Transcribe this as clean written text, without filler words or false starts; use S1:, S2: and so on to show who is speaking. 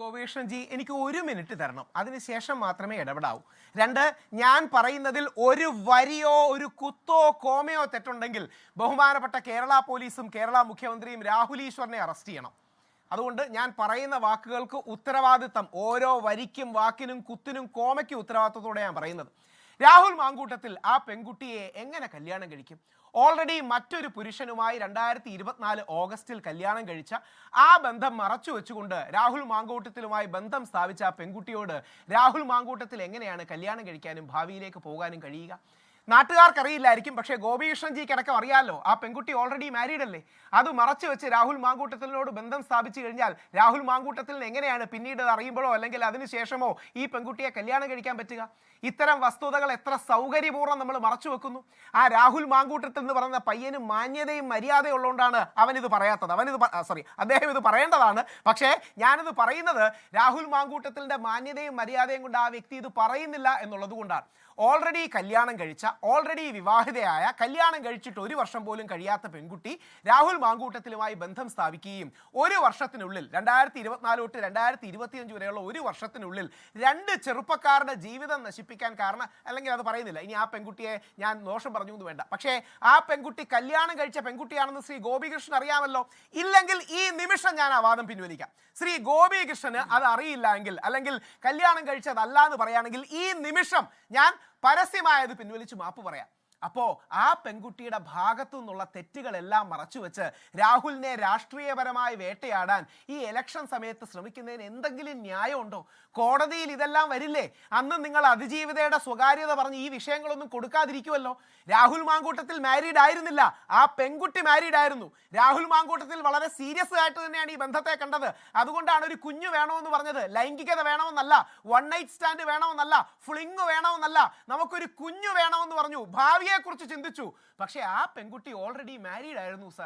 S1: ഗോപീകൃഷ്ണൻജി എനിക്ക് ഒരു മിനിറ്റ് തരണം, അതിനുശേഷം മാത്രമേ ഇടപെടാവൂ. രണ്ട്, ഞാൻ പറയുന്നതിൽ ഒരു വരിയോ ഒരു കുത്തോ കോമയോ തെറ്റുണ്ടെങ്കിൽ ബഹുമാനപ്പെട്ട കേരള പോലീസും കേരള മുഖ്യമന്ത്രിയും രാഹുൽ ഈശ്വറിനെ അറസ്റ്റ് ചെയ്യണം. അതുകൊണ്ട് ഞാൻ പറയുന്ന വാക്കുകൾക്ക് ഉത്തരവാദിത്തം, ഓരോ വരിക്കും വാക്കിനും കുത്തിനും കോമയ്ക്കും ഉത്തരവാദിത്തത്തോടെ ഞാൻ പറയുന്നത്. രാഹുൽ മാങ്കൂട്ടത്തിൽ ആ പെൺകുട്ടിയെ എങ്ങനെ കല്യാണം കഴിക്കും? ഓൾറെഡി മറ്റൊരു പുരുഷനുമായി 2024 ഓഗസ്റ്റിൽ കല്യാണം കഴിച്ച ആ ബന്ധം മറച്ചു വെച്ചുകൊണ്ട് രാഹുൽ മാങ്കൂട്ടത്തിലുമായി ബന്ധം സ്ഥാപിച്ച ആ പെൺകുട്ടിയോട് രാഹുൽ മാങ്കൂട്ടത്തിൽ എങ്ങനെയാണ് കല്യാണം കഴിക്കാനും ഭാവിയിലേക്ക് പോകാനും കഴിയുക? നാട്ടുകാർക്ക് അറിയില്ലായിരിക്കും, പക്ഷേ ഗോപീകൃഷ്ണൻജിക്ക് അടക്കം അറിയാമല്ലോ. ആ പെൺകുട്ടി ഓൾറെഡി മാരീഡ് അല്ലേ? അത് മറച്ചു വെച്ച് രാഹുൽ മാങ്കൂട്ടത്തിനോട് ബന്ധം സ്ഥാപിച്ചു കഴിഞ്ഞാൽ രാഹുൽ മാങ്കൂട്ടത്തിൽ എങ്ങനെയാണ് പിന്നീട് അറിയുമ്പോഴോ അല്ലെങ്കിൽ അതിനുശേഷമോ ഈ പെൺകുട്ടിയെ കല്യാണം കഴിക്കാൻ പറ്റുക? ഇത്തരം വസ്തുതകൾ എത്ര സൗകര്യപൂർവ്വം നമ്മൾ മറച്ചു വെക്കുന്നു. ആ രാഹുൽ മാങ്കൂട്ടത്തിൽ എന്ന് പറയുന്ന പയ്യന് മാന്യതയും മര്യാദയും ഉള്ളതുകൊണ്ടാണ് അവനിത് പറയാത്തത്. അദ്ദേഹം ഇത് പറയേണ്ടതാണ്. പക്ഷേ ഞാനിത് പറയുന്നത് രാഹുൽ മാങ്കൂട്ടത്തിൻ്റെ മാന്യതയും മര്യാദയും കൊണ്ട് ആ വ്യക്തി ഇത് പറയുന്നില്ല എന്നുള്ളത് കൊണ്ടാണ്. ഓൾറെഡി കല്യാണം കഴിച്ച, ഓൾറെഡി വിവാഹിതയായ, കല്യാണം കഴിച്ചിട്ട് 1 വർഷം പോലും കഴിയാത്ത പെൺകുട്ടി രാഹുൽ മാങ്കൂട്ടത്തിലുമായി ബന്ധം സ്ഥാപിക്കുകയും 1 വർഷത്തിനുള്ളിൽ 2024 തൊട്ട് 2025 വരെയുള്ള 1 വർഷത്തിനുള്ളിൽ 2 ചെറുപ്പക്കാരുടെ ജീവിതം നശിപ്പിക്കാൻ കാരണം, അല്ലെങ്കിൽ അത് പറയുന്നില്ല, ഇനി ആ പെൺകുട്ടിയെ ഞാൻ ദോഷം പറഞ്ഞു എന്ന് വേണ്ട, പക്ഷേ ആ പെൺകുട്ടി കല്യാണം കഴിച്ച പെൺകുട്ടിയാണെന്ന് ശ്രീ ഗോപികൃഷ്ണൻ അറിയാമല്ലോ. ഇല്ലെങ്കിൽ ഈ നിമിഷം ഞാൻ ആ വാദം പിൻവലിക്കാം. ശ്രീ ഗോപികൃഷ്ണന് അത് അറിയില്ല എങ്കിൽ, അല്ലെങ്കിൽ കല്യാണം കഴിച്ചതല്ല എന്ന് പറയുകയാണെങ്കിൽ ഈ നിമിഷം ഞാൻ പരസ്യമായത് പിൻവലിച്ച് മാപ്പ് പറയാം. അപ്പോൾ ആ പെൺകുട്ടിയുടെ ഭാഗത്തു നിന്നുള്ള തെറ്റുകളെല്ലാം മറച്ചുവെച്ച് രാഹുലിനെ രാഷ്ട്രീയപരമായി വേട്ടയാടാൻ ഈ ഇലക്ഷൻ സമയത്ത് ശ്രമിക്കുന്നതിന് എന്തെങ്കിലും ന്യായമുണ്ടോ? കോടതിയിൽ ഇതെല്ലാം വരില്ലേ? അന്ന് നിങ്ങൾ അതിജീവിതയുടെ സ്വകാര്യത പറഞ്ഞ് ഈ വിഷയങ്ങളൊന്നും കൊടുക്കാതിരിക്കുമല്ലോ. രാഹുൽ മാങ്കൂട്ടത്തിൽ മാരീഡ് ആയിരുന്നില്ല, ആ പെൺകുട്ടി മാരീഡ് ആയിരുന്നു. രാഹുൽ മാങ്കൂട്ടത്തിൽ വളരെ സീരിയസ് ആയിട്ട് തന്നെയാണ് ഈ ബന്ധത്തെ കണ്ടത്. അതുകൊണ്ടാണ് ഒരു കുഞ്ഞു വേണമെന്ന് പറഞ്ഞത്. ലൈംഗികത വേണമെന്നല്ല, 1 നൈറ്റ് സ്റ്റാൻഡ് വേണമെന്നല്ല, ഫ്ലിങ് വേണമെന്നല്ല, നമുക്കൊരു കുഞ്ഞു വേണമെന്ന് പറഞ്ഞു, ഭാവിയെ കുറിച്ച് ചിന്തിച്ചു. പക്ഷേ ആ പെൺകുട്ടി ഓൾറെഡി മാരീഡ് ആയിരുന്നു സാർ.